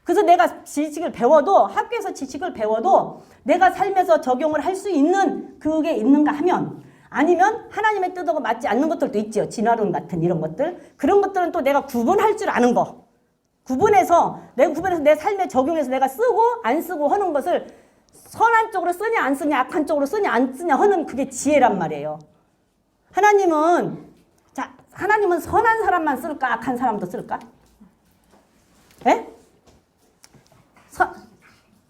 그래서 내가 지식을 배워도 학교에서 지식을 배워도 내가 삶에서 적용을 할 수 있는 그게 있는가 하면 아니면 하나님의 뜻하고 맞지 않는 것들도 있죠. 진화론 같은 이런 것들. 그런 것들은 또 내가 구분할 줄 아는 거. 구분해서 내 삶에 적용해서 내가 쓰고 안 쓰고 하는 것을 선한 쪽으로 쓰냐 안 쓰냐 악한 쪽으로 쓰냐 안 쓰냐 하는 그게 지혜란 말이에요. 하나님은 선한 사람만 쓸까 악한 사람도 쓸까? 예?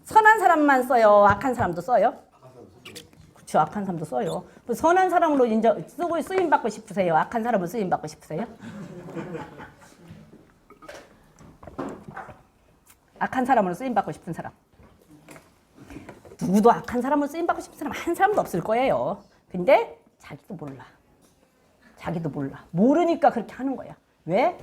선한 사람만 써요? 악한 사람도 써요? 그렇죠. 악한 사람도 써요. 선한 사람으로 쓰고 쓰임받고 싶으세요? 악한 사람으로 쓰임받고 싶으세요? 악한 사람으로 쓰임받고 싶은 사람. 누구도 악한 사람으로 쓰임받고 싶은 사람 한 사람도 없을 거예요. 근데 자기도 몰라. 모르니까 그렇게 하는 거야. 왜?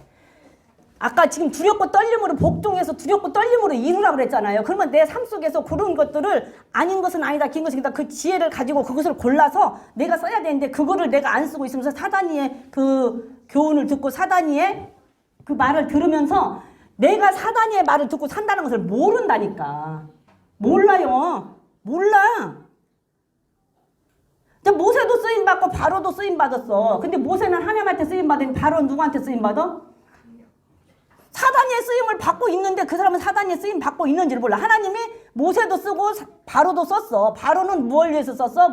아까 지금 두렵고 떨림으로 복종해서 두렵고 떨림으로 이루라고 그랬잖아요. 그러면 내 삶 속에서 그런 것들을 아닌 것은 아니다, 긴 것은 아니다. 그 지혜를 가지고 그것을 골라서 내가 써야 되는데 그거를 내가 안 쓰고 있으면서 사단이의 그 교훈을 듣고 사단이의 그 말을 들으면서 내가 사단이의 말을 듣고 산다는 것을 모른다니까. 몰라요. 몰라. 모세도 쓰임받고 바로도 쓰임받았어. 근데 모세는 하나님한테 쓰임받으니 바로는 누구한테 쓰임받아? 사단의 쓰임을 받고 있는데 그 사람은 사단의 쓰임 받고 있는지를 몰라. 하나님이 모세도 쓰고 바로도 썼어. 바로는 뭘 위해서 썼어?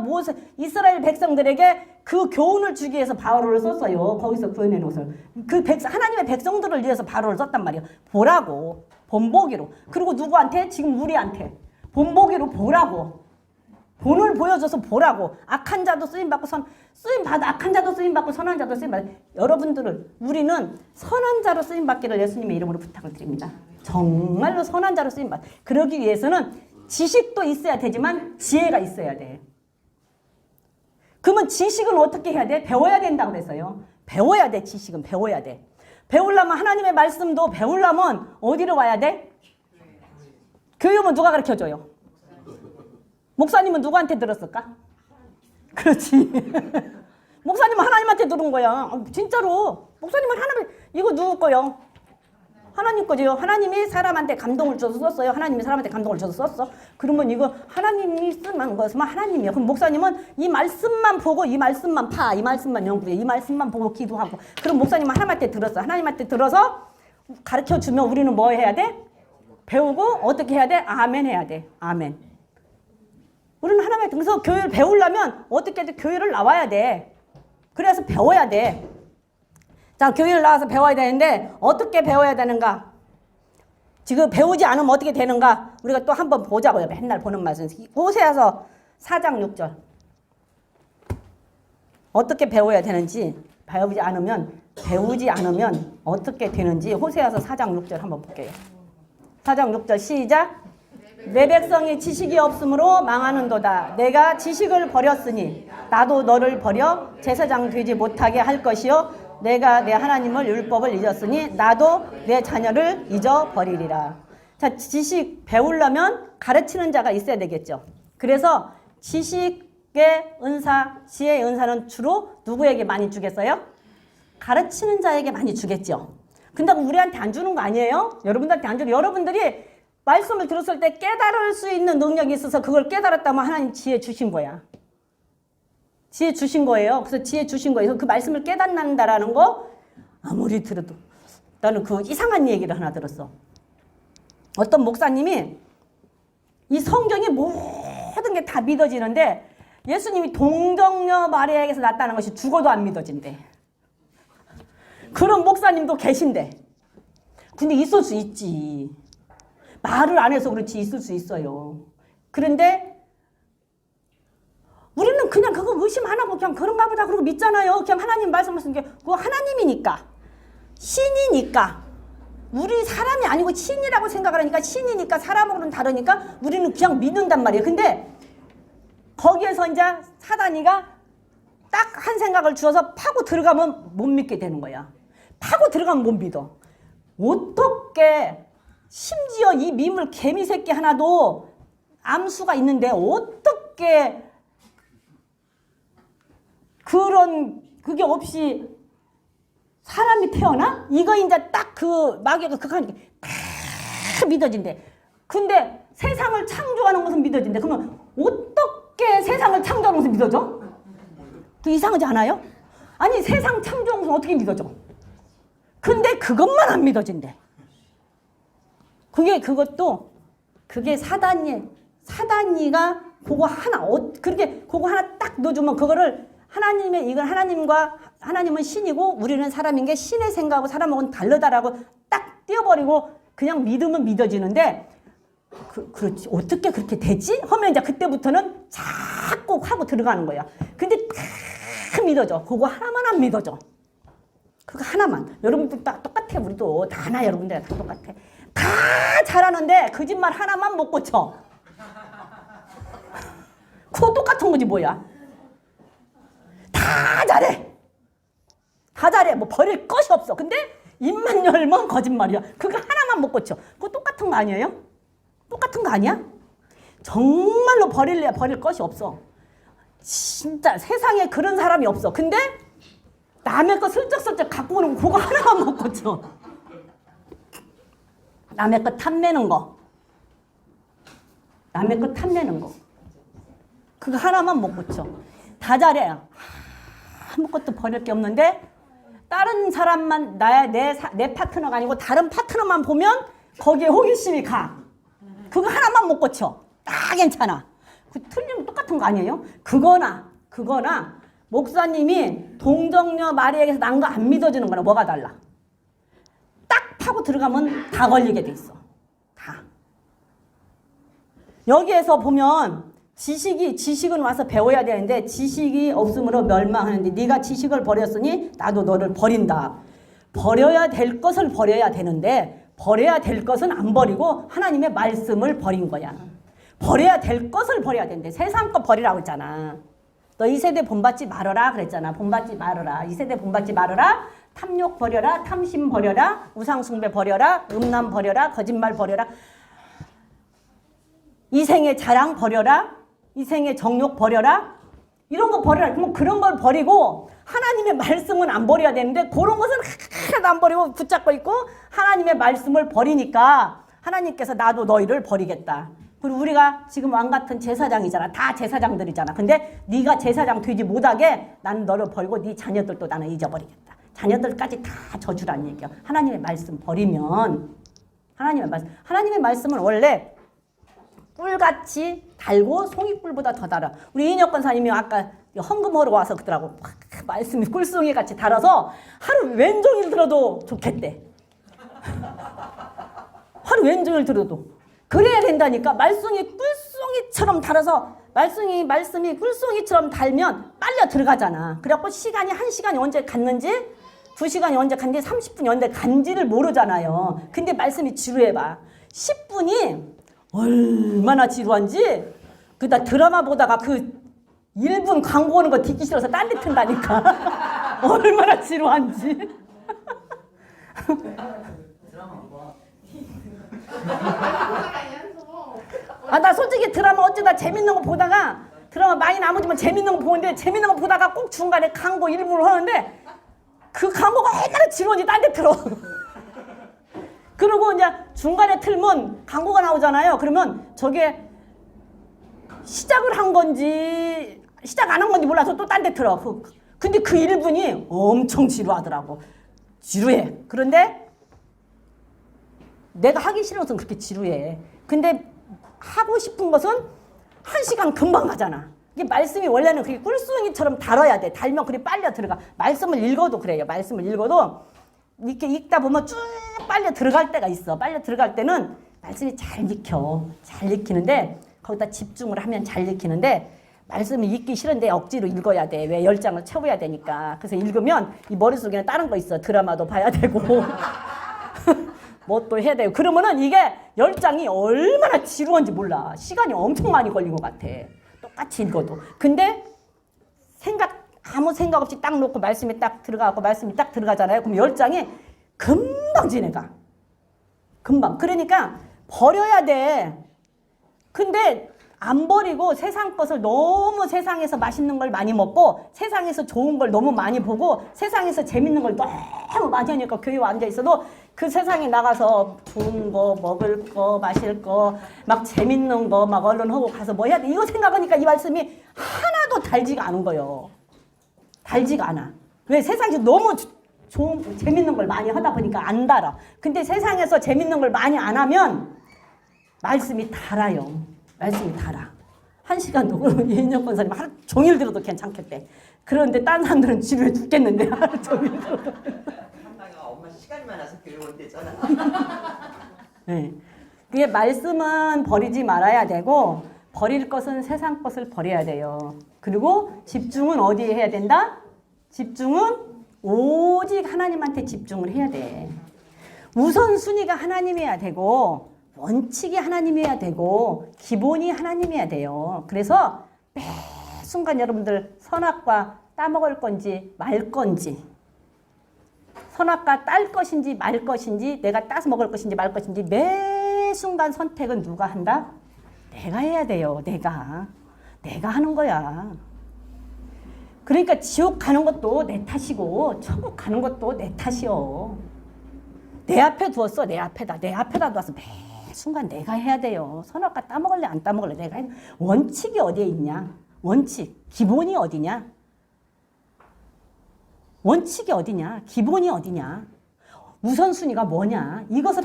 이스라엘 백성들에게 그 교훈을 주기 위해서 바로를 썼어요. 거기서 구해낸 것을. 하나님의 백성들을 위해서 바로를 썼단 말이에요. 보라고. 본보기로. 그리고 누구한테? 지금 우리한테. 본보기로 보라고. 본을 보여줘서 보라고. 악한 자도 쓰임받고 악한 자도 쓰임받고 선한 자도 쓰임받고. 우리는 선한 자로 쓰임받기를 예수님의 이름으로 부탁을 드립니다. 정말로 선한 자로 쓰임받. 그러기 위해서는 지식도 있어야 되지만 지혜가 있어야 돼. 그러면 지식은 어떻게 해야 돼? 배워야 된다고 그랬어요. 배워야 돼. 지식은 배워야 돼. 배우려면 하나님의 말씀도 배우려면 어디로 와야 돼? 교회 오면 누가 가르쳐줘요? 목사님은 누구한테 들었을까? 그렇지. 목사님은 하나님한테 들은 거야. 진짜로. 목사님은 이거 누구 거요? 하나님 거죠. 하나님이 사람한테 감동을 줘서 썼어요. 하나님이 사람한테 감동을 줘서 썼어. 그러면 이거 하나님이 쓴 것은 하나님이에요. 그럼 목사님은 이 말씀만 보고 이 말씀만 이 말씀만 연구해. 이 말씀만 보고 기도하고. 그럼 목사님은 하나님한테 들었어. 하나님한테 들어서 가르쳐주면 우리는 뭐 해야 돼? 배우고 어떻게 해야 돼? 아멘 해야 돼. 아멘. 우리는 하나님의 등에서 교회를 배우려면 어떻게든 교회를 나와야 돼. 그래서 배워야 돼. 자, 교회를 나와서 배워야 되는데 어떻게 배워야 되는가? 지금 배우지 않으면 어떻게 되는가? 우리가 또 한번 보자고요. 맨날 보는 말씀. 호세아서 4장 6절. 어떻게 배워야 되는지 배우지 않으면 어떻게 되는지 호세아서 4장 6절 한번 볼게요. 4장 6절 시작. 내 백성이 지식이 없으므로 망하는도다. 내가 지식을 버렸으니 나도 너를 버려 제사장 되지 못하게 할 것이요 내가 내 하나님을 율법을 잊었으니 나도 내 자녀를 잊어버리리라. 자, 지식 배우려면 가르치는 자가 있어야 되겠죠. 그래서 지식의 은사, 지혜의 은사는 주로 누구에게 많이 주겠어요? 가르치는 자에게 많이 주겠죠. 근데 우리한테 안 주는 거 아니에요? 여러분들한테 안 주는. 여러분들이 말씀을 들었을 때 깨달을 수 있는 능력이 있어서 그걸 깨달았다면 하나님 지혜 주신 거야. 지혜 주신 거예요. 그래서 지혜 주신 거예요. 그 말씀을 깨닫는다라는 거 아무리 들어도 나는 그 이상한 얘기를 하나 들었어. 어떤 목사님이 이 성경이 모든 게 다 믿어지는데 예수님이 동정녀 마리아에게서 났다는 것이 죽어도 안 믿어진대. 그런 목사님도 계신데. 근데 있을 수 있지. 말을 안 해서 그렇지 있을 수 있어요. 그런데 우리는 그냥 그거 의심 안 하고 그냥 그런가 보다 그러고 믿잖아요. 그냥 하나님 말씀하시는 게 그거 하나님이니까 신이니까 우리 사람이 아니고 신이라고 생각을 하니까 신이니까 사람하고는 다르니까 우리는 그냥 믿는단 말이에요. 근데 거기에서 이제 사단이가 딱 한 생각을 주어서 파고 들어가면 못 믿게 되는 거야. 파고 들어가면 못 믿어. 어떻게 심지어 이 미물 개미 새끼 하나도 암수가 있는데 어떻게 그게 없이 사람이 태어나? 이거 이제 딱 그 마귀가 극하니까 다 믿어진대. 근데 세상을 창조하는 것은 믿어진대. 그러면 어떻게 세상을 창조하는 것은 믿어져? 그 이상하지 않아요? 아니 세상 창조하는 것은 어떻게 믿어져? 근데 그것만 안 믿어진대. 그게 사단이가 그거 하나 그렇게 그거 하나 딱 넣어주면 그거를 하나님은 신이고 우리는 사람인 게 신의 생각하고 사람하고는 다르다라고 딱 띄워버리고 그냥 믿으면 믿어지는데 그렇지 어떻게 그렇게 되지? 하면 이제 그때부터는 자꾸 하고 들어가는 거야. 근데 다 믿어져. 그거 하나만 안 믿어져. 그거 하나만. 여러분들 다 똑같아. 우리도 다 하나 여러분들 다 똑같아. 다 잘하는데 거짓말 하나만 못 고쳐. 그거 똑같은 거지 뭐야. 다 잘해. 다 잘해. 뭐 버릴 것이 없어. 근데 입만 열면 거짓말이야. 그거 하나만 못 고쳐. 그거 똑같은 거 아니에요? 똑같은 거 아니야? 정말로 버릴 것이 없어. 진짜 세상에 그런 사람이 없어. 근데 남의 거 슬쩍슬쩍 갖고 오는 그거 하나만 못 고쳐. 남의 거 탐내는 거. 남의 거 탐내는 거. 그거 하나만 못 고쳐. 다 잘해. 아무것도 버릴 게 없는데 다른 사람만 내 파트너가 아니고 다른 파트너만 보면 거기에 호기심이 가. 그거 하나만 못 고쳐. 다 괜찮아. 그 틀리면 똑같은 거 아니에요? 그거나 목사님이 동정녀 마리아에게서 난 거 안 믿어주는 거나 뭐가 달라? 딱 파고 들어가면 다 걸리게 돼 있어. 다. 여기에서 보면 지식은 와서 배워야 되는데 지식이 없으므로 멸망하는데 네가 지식을 버렸으니 나도 너를 버린다. 버려야 될 것을 버려야 되는데 버려야 될 것은 안 버리고 하나님의 말씀을 버린 거야. 버려야 될 것을 버려야 되는데 세상 거 버리라고 했잖아. 너 이 세대 본받지 말아라 그랬잖아. 본받지 말아라. 이 세대 본받지 말아라. 탐욕 버려라. 탐심 버려라. 우상숭배 버려라. 음란 버려라. 거짓말 버려라. 이생의 자랑 버려라. 이생의 정욕 버려라. 이런 거 버려라. 그럼 그런 걸 버리고 하나님의 말씀은 안 버려야 되는데 그런 것은 하나도 안 버리고 붙잡고 있고 하나님의 말씀을 버리니까 하나님께서 나도 너희를 버리겠다. 그리고 우리가 지금 왕같은 제사장이잖아. 다 제사장들이잖아. 근데 네가 제사장 되지 못하게 나는 너를 버리고 네 자녀들도 나는 잊어버리겠다. 자녀들까지 다 저주란 얘기야. 하나님의 말씀 버리면 하나님의 말씀은 원래 꿀같이 달고 송이꿀보다 더 달아. 우리 이인혁 권사님이 아까 헌금하러 와서 그러더라고. 말씀이 꿀송이 같이 달아서 하루 왼종일 들어도 좋겠대. 하루 왼종일 들어도. 그래야 된다니까. 말씀이 꿀송이처럼 달아서 말씀이 꿀송이처럼 달면 빨려 들어가잖아. 그래갖고 시간이 1시간이 언제 갔는지 2시간이 언제 갔는지 30분이 언제 간지를 모르잖아요. 근데 말씀이 지루해봐. 10분이 얼마나 지루한지 그다 드라마 보다가 그 1분 광고 오는 거 듣기 싫어서 딴 데 튼다니까. 얼마나 지루한지. 나 솔직히 드라마 어쩌다 재밌는 거 보다가 드라마 많이 남으지만 재밌는 거 보는데 재밌는 거 보다가 꼭 중간에 광고 1분을 하는데 그 광고가 얼마나 지루한지 딴 데 틀어. 그리고 이제 중간에 틀면 광고가 나오잖아요. 그러면 저게 시작을 한 건지 시작 안 한 건지 몰라서 또 딴 데 틀어. 근데 그 1분이 엄청 지루하더라고. 지루해. 그런데 내가 하기 싫어서 그렇게 지루해. 근데 하고 싶은 것은 1시간 금방 가잖아. 이게 말씀이 원래는 그게 꿀송이처럼 달아야 돼. 달면 그게 빨려 들어가. 말씀을 읽어도 그래요. 말씀을 읽어도 이렇게 읽다 보면 쭉 빨려 들어갈 때가 있어. 빨려 들어갈 때는 말씀이 잘 익혀. 잘 익히는데 거기다 집중을 하면 잘 익히는데 말씀이 읽기 싫은데 억지로 읽어야 돼. 왜 10장을 채워야 되니까. 그래서 읽으면 이 머릿속에는 다른 거 있어. 드라마도 봐야 되고 뭐 또 해야 돼요. 그러면은 이게 열장이 얼마나 지루한지 몰라. 시간이 엄청 많이 걸린 것 같아. 똑같이 읽어도. 근데 아무 생각 없이 딱 놓고 말씀이 딱 들어가고 말씀이 딱 들어가잖아요. 그럼 열장이 금방 지내가. 금방. 그러니까 버려야 돼. 근데 안 버리고 세상 것을 너무 세상에서 맛있는 걸 많이 먹고 세상에서 좋은 걸 너무 많이 보고 세상에서 재밌는 걸 너무 많이 하니까 교회 앉아 있어도 그 세상에 나가서 좋은 거 먹을 거 마실 거 막 재밌는 거 막 얼른 하고 가서 뭐 해야 돼 이거 생각하니까 이 말씀이 하나도 달지가 않은 거예요. 달지가 않아. 왜 세상에서 너무 좋은 재밌는 걸 많이 하다 보니까 안 달아. 근데 세상에서 재밌는 걸 많이 안 하면 말씀이 달아요. 말씀이 달아. 1시간도 이인영 권사님 하루 종일 들어도 괜찮겠대. 그런데 딴 사람들은 지루해 죽겠는데 하루 종일 들어도. 한나가 엄마 시간이 많아서 교회 온대잖아. 네. 그게 말씀은 버리지 말아야 되고 버릴 것은 세상 것을 버려야 돼요. 그리고 집중은 어디에 해야 된다? 집중은 오직 하나님한테 집중을 해야 돼. 우선순위가 하나님이어야 되고 원칙이 하나님이어야 되고 기본이 하나님이어야 돼요. 그래서 매 순간 여러분들 선악과 따먹을 건지 말 건지 선악과 딸 것인지 말 것인지 내가 따서 먹을 것인지 말 것인지 매 순간 선택은 누가 한다? 내가 해야 돼요. 내가 하는 거야. 그러니까 지옥 가는 것도 내 탓이고 천국 가는 것도 내 탓이요. 내 앞에 두었어. 내 앞에다 두어서 매 순간 내가 해야 돼요. 선악과 따먹을래 안 따먹을래 내가 해야 돼. 원칙이 어디에 있냐? 원칙, 기본이 어디냐? 원칙이 어디냐? 기본이 어디냐? 우선순위가 뭐냐? 이것을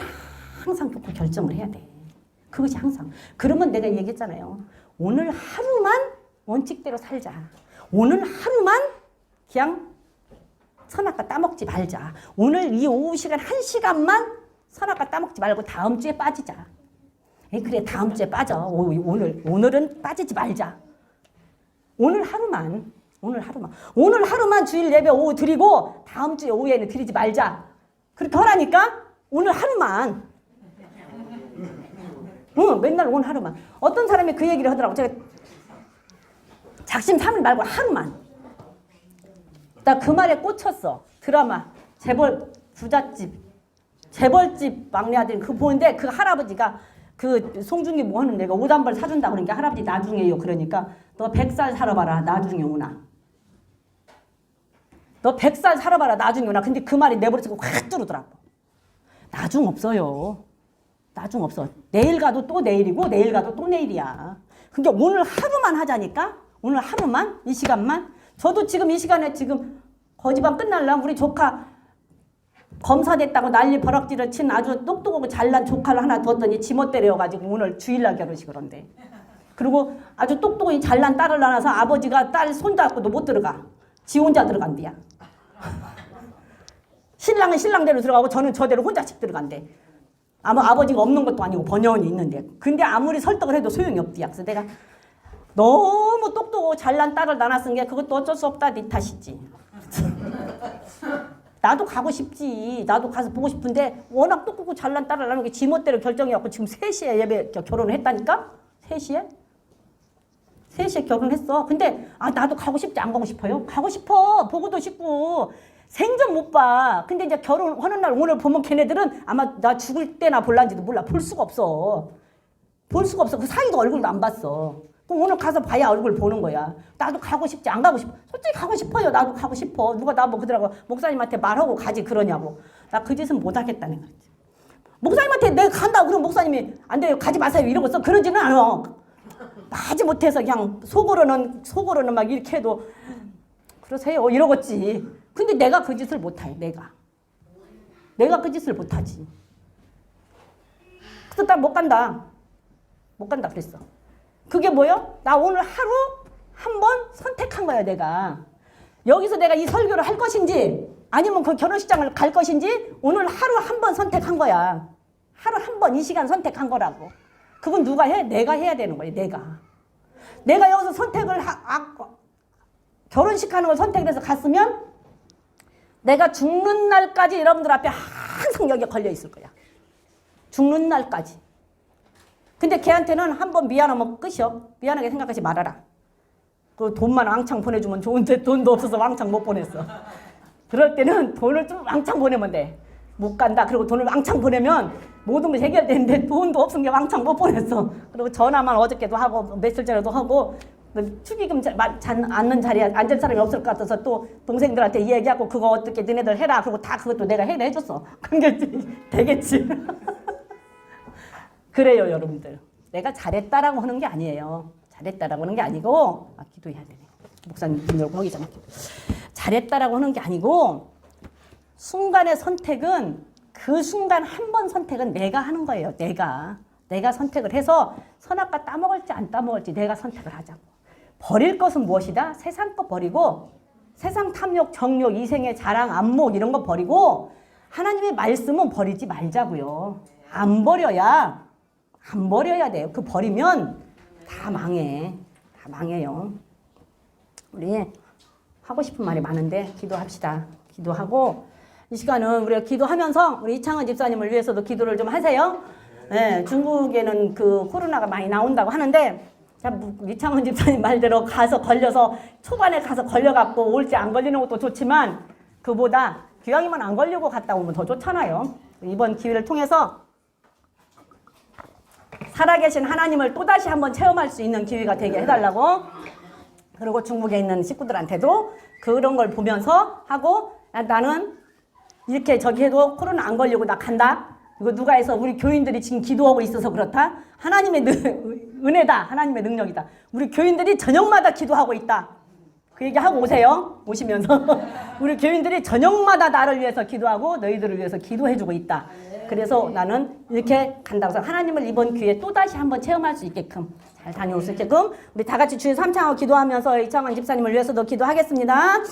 항상 놓고 결정을 해야 돼. 그것이 항상. 그러면 내가 얘기했잖아요. 오늘 하루만 원칙대로 살자. 오늘 하루만 그냥 선악과 따먹지 말자. 오늘 이 오후 시간 1시간만 선악과 따먹지 말고 다음 주에 빠지자. 그래 다음 주에 빠져. 오늘은 빠지지 말자. 오늘 하루만 주일 예배 오후 드리고 다음 주에 오후에는 드리지 말자. 그렇게 하라니까 오늘 하루만. 맨날 오늘 하루만. 어떤 사람이 그 얘기를 하더라고. 제가 작심 삼일 말고 하루만. 나 그 말에 꽂혔어. 드라마 재벌 부잣집 재벌집 막내 아들 그거 보는데 그 할아버지가 그 송중기 뭐 하는 내가 옷 한 벌 사준다 그러니까 할아버지 나중에요. 그러니까 너 100살 살아봐라. 나중에 오나. 너 100살 살아봐라. 나중에 오나. 근데 그 말이 내 머릿속에 확 뚫으더라고. 나중 없어요. 나중 없어. 내일 가도 또 내일이고 내일 가도 또 내일이야. 그러니까 오늘 하루만 하자니까. 오늘 하루만 이 시간만. 저도 지금 이 시간에 지금 거지반 끝날라 우리 조카 검사됐다고 난리 버럭지를 친 아주 똑똑하고 잘난 조카를 하나 뒀더니 지멋대로여가지고 오늘 주일날 결혼식을 한대. 그리고 아주 똑똑하게 잘난 딸을 낳아서 아버지가 딸 손잡고도 못 들어가. 지 혼자 들어간대야. 신랑은 신랑대로 들어가고 저는 저대로 혼자씩 들어간대. 아마 아버지가 없는 것도 아니고 번영이 있는데. 근데 아무리 설득을 해도 소용이 없대야. 그래서 내가 너무 똑똑하고 잘난 딸을 낳았은 게 그것도 어쩔 수 없다 네 탓이지. 나도 가고 싶지. 나도 가서 보고 싶은데 워낙 똑똑하고 잘난 딸을 낳은 게 지멋대로 결정해갖고 지금 3시에 예배 결혼을 했다니까? 3시에? 3시에 결혼했어. 근데 나도 가고 싶지 안 가고 싶어요? 가고 싶어. 보고도 싶고. 생전 못 봐. 근데 이제 결혼하는 날 오늘 보면 걔네들은 아마 나 죽을 때나 볼란지도 몰라. 볼 수가 없어. 볼 수가 없어. 그 사이도 얼굴도 안 봤어. 그럼 오늘 가서 봐야 얼굴 보는 거야. 나도 가고 싶지 안 가고 싶어. 솔직히 가고 싶어요. 나도 가고 싶어. 누가 나보고 그러더라고. 목사님한테 말하고 가지 그러냐고. 나 그 짓은 못 하겠다는 거지. 목사님한테 내가 간다고 그러면 목사님이 안 돼요. 가지 마세요. 이러고 써. 그러지는 않아. 하지 못해서 그냥 속으로는 막 이렇게 해도 그러세요. 이러겠지. 근데 내가 그 짓을 못해. 내가 그 짓을 못하지. 그래서 나 못 간다. 못 간다 그랬어. 그게 뭐요? 나 오늘 하루 한 번 선택한 거야 내가. 여기서 내가 이 설교를 할 것인지 아니면 그 결혼식장을 갈 것인지 오늘 하루 한 번 선택한 거야. 하루 한 번 이 시간 선택한 거라고. 그건 누가 해? 내가 해야 되는 거야. 내가 여기서 선택을 결혼식 하는 걸 선택해서 갔으면 내가 죽는 날까지 여러분들 앞에 항상 여기에 걸려 있을 거야. 죽는 날까지. 근데 걔한테는 한 번 미안하면 끝이요. 미안하게 생각하지 말아라. 그 돈만 왕창 보내주면 좋은데 돈도 없어서 왕창 못 보냈어. 그럴 때는 돈을 좀 왕창 보내면 돼. 못 간다. 그리고 돈을 왕창 보내면 모든 것이 해결되는데 돈도 없은 게 왕창 못 보냈어. 그리고 전화만 어저께도 하고 며칠 전에도 하고 축의금 않는 자리에 앉을 사람이 없을 것 같아서 또 동생들한테 얘기하고 그거 어떻게 너네들 해라. 그리고 다 그것도 내가 해줬어. 그게 되겠지. 그래요, 여러분들. 내가 잘했다라고 하는 게 아니에요. 잘했다라고 하는 게 아니고 기도해야 되네. 목사님 문 열고 하기 전에. 잘했다라고 하는 게 아니고 순간의 선택은 그 순간 한 번 선택은 내가 하는 거예요. 내가 선택을 해서 선악과 따먹을지 안 따먹을지 내가 선택을 하자고. 버릴 것은 무엇이다? 세상 거 버리고 세상 탐욕, 정욕, 이생의 자랑, 안목 이런 거 버리고 하나님의 말씀은 버리지 말자고요. 안 버려야 돼요. 그 버리면 다 망해. 다 망해요. 우리 하고 싶은 말이 많은데 기도합시다. 기도하고 이 시간은 우리가 기도하면서 우리 이창원 집사님을 위해서도 기도를 좀 하세요. 네, 중국에는 그 코로나가 많이 나온다고 하는데 이창원 집사님 말대로 가서 걸려서 초반에 가서 걸려갖고 올지 안 걸리는 것도 좋지만 그보다 기왕이면 안 걸리고 갔다 오면 더 좋잖아요. 이번 기회를 통해서 살아계신 하나님을 또다시 한번 체험할 수 있는 기회가 되게 해달라고. 그리고 중국에 있는 식구들한테도 그런 걸 보면서 하고 나는 이렇게 저기 해도 코로나 안 걸리고 나 간다. 이거 누가 해서 우리 교인들이 지금 기도하고 있어서 그렇다. 하나님의 은혜다. 하나님의 능력이다. 우리 교인들이 저녁마다 기도하고 있다. 그 얘기하고 오세요. 오시면서 우리 교인들이 저녁마다 나를 위해서 기도하고 너희들을 위해서 기도해주고 있다. 그래서 나는 이렇게 간다고 해서 하나님을 이번 기회에 또다시 한번 체험할 수 있게끔 잘 다녀올 수 있게끔 우리 다 같이 주의 삼창하고 기도하면서 이창원 집사님을 위해서도 기도하겠습니다.